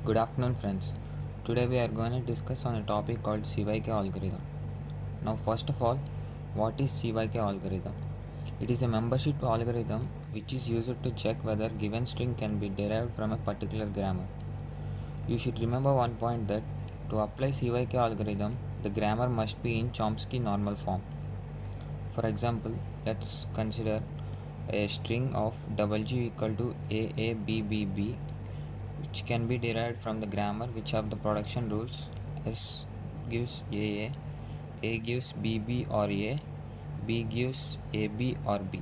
Good afternoon, friends. Today we are going to discuss on a topic called CYK algorithm. Now, first of all, what is CYK algorithm? It is a membership algorithm which is used to check whether given string can be derived from a particular grammar. You should remember one point that to apply CYK algorithm, the grammar must be in Chomsky normal form. For example, let's consider a string of W equal to AABBB which can be derived from the grammar which have the production rules. S gives A gives BB or A, B gives AB or B.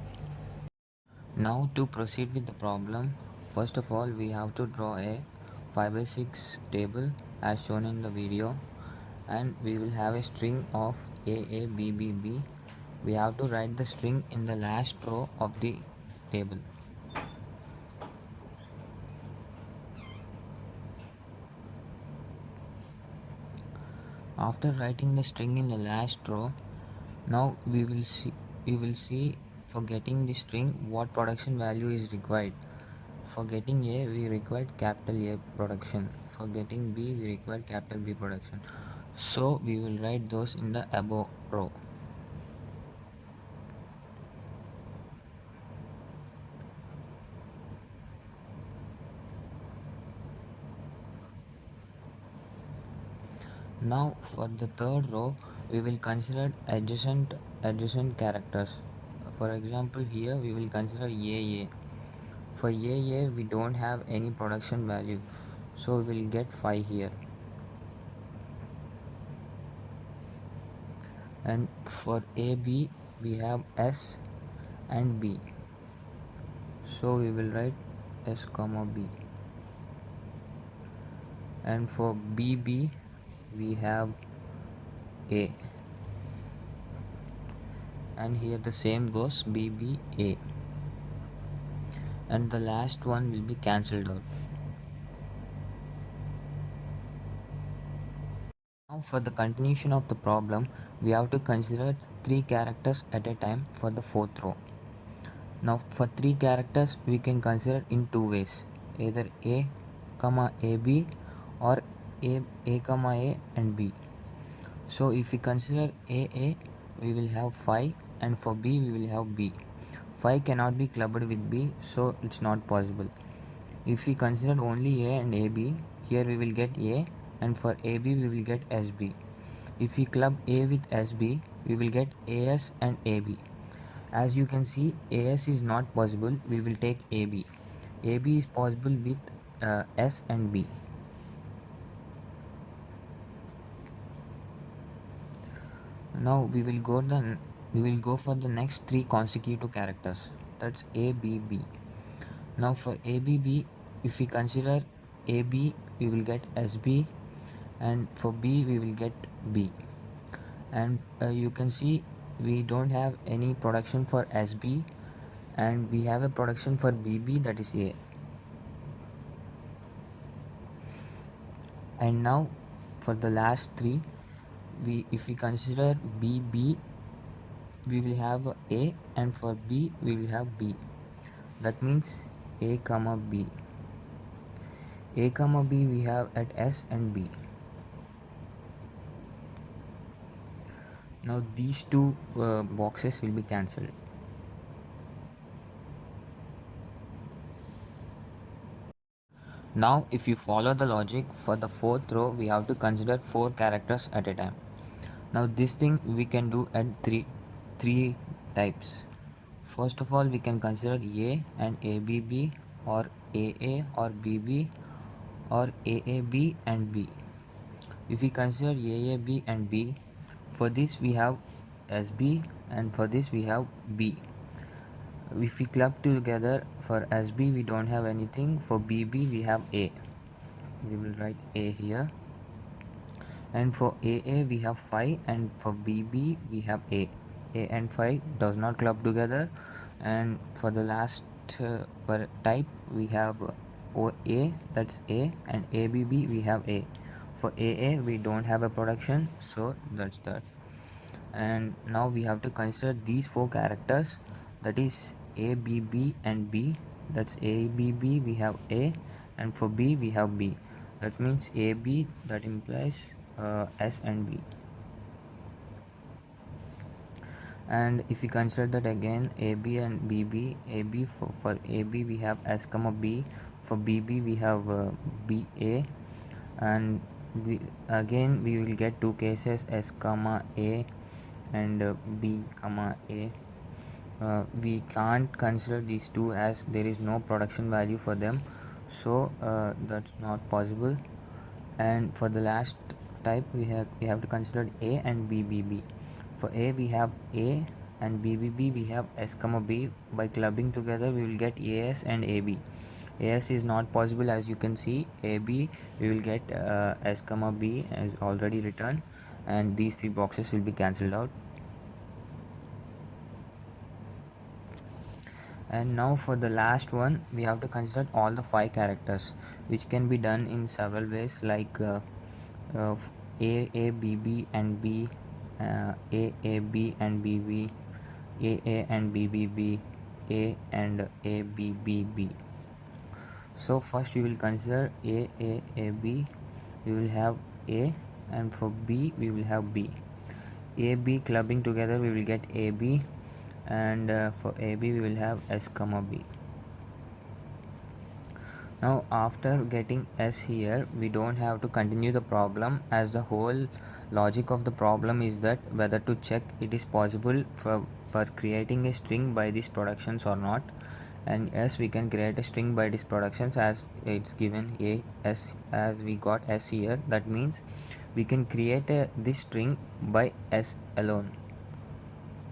Now to proceed with the problem, first of all we have to draw a 5 by 6 table as shown in the video, and we will have a string of AABBB. We have to write the string in the last row of the table. After writing the string in the last row, now we will see for getting the string what production value is required. For getting A we require capital A production. For getting B we require capital B production. So we will write those in the above row. Now for the third row we will consider adjacent characters. For example, here we will consider AA. For AA we don't have any production value, so we will get 5 here. And for AB we have S and B, so we will write S comma B. And for BB we have A, and here the same goes BBA, and the last one will be cancelled out. Now for the continuation of the problem, we have to consider 3 characters at a time for the fourth row. Now for 3 characters we can consider in two ways, either A comma AB or A comma A and B. So if we consider AA we will have 5, and for B we will have B. 5 cannot be clubbed with B, so it's not possible. If we consider only A and AB, here we will get A, and for AB we will get SB. If we club A with SB, we will get AS and AB. As you can see, AS is not possible, we will take AB. AB is possible with S and B. Now we will go for the next 3 consecutive characters, that's ABB. Now for ABB, if we consider AB we will get SB, and for B we will get B. And you can see we don't have any production for SB, and we have a production for BB, that is A. And now for the last 3, if we consider BB we will have A, and for B we will have B. That means A comma B. A comma B we have at S and B. Now these two boxes will be cancelled. Now if you follow the logic, for the fourth row we have to consider 4 characters at a time. Now this thing we can do at three types. First of all we can consider A and ABB, or AA or BB, or AAB and B. If we consider AAB and B, for this we have SB, and for this we have B. If we club together, for SB we don't have anything, for BB we have A. We will write A here, and for AA we have 5, and for BB we have A. A and 5 does not club together. And for the last type we have A, that's A, and ABB we have A. For AA we don't have a production, so that's that. And now we have to consider these 4 characters, that is ABB and B. That's ABB we have A, and for B we have B. That means AB, that implies S and B. And if we consider that again, AB and BB, AB for AB we have S comma B, for BB we have BA, and we will get two cases, S comma A and B comma A. We can't consider these two as there is no production value for them, so that's not possible. And for the last type, we have to consider A and BBB. For A we have A, and BBB we have S comma B. By clubbing together we will get AS and AB. AS is not possible, as you can see. AB we will get S comma B as already written, and these three boxes will be cancelled out. And now for the last one, we have to consider all the 5 characters, which can be done in several ways, like uh, A, B, B and B, A, B and B, B, A and B, B, B, A and A, B, B, B. So first we will consider A, B. We will have A, and for B we will have B. A, B clubbing together we will get AB, and for AB we will have S comma B. Now after getting S here, we don't have to continue the problem, as the whole logic of the problem is that whether to check it is possible for creating a string by these productions or not. And yes, we can create a string by these productions, as it's given A S, as we got S here. That means we can create this string by S alone.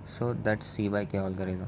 So that's CYK algorithm.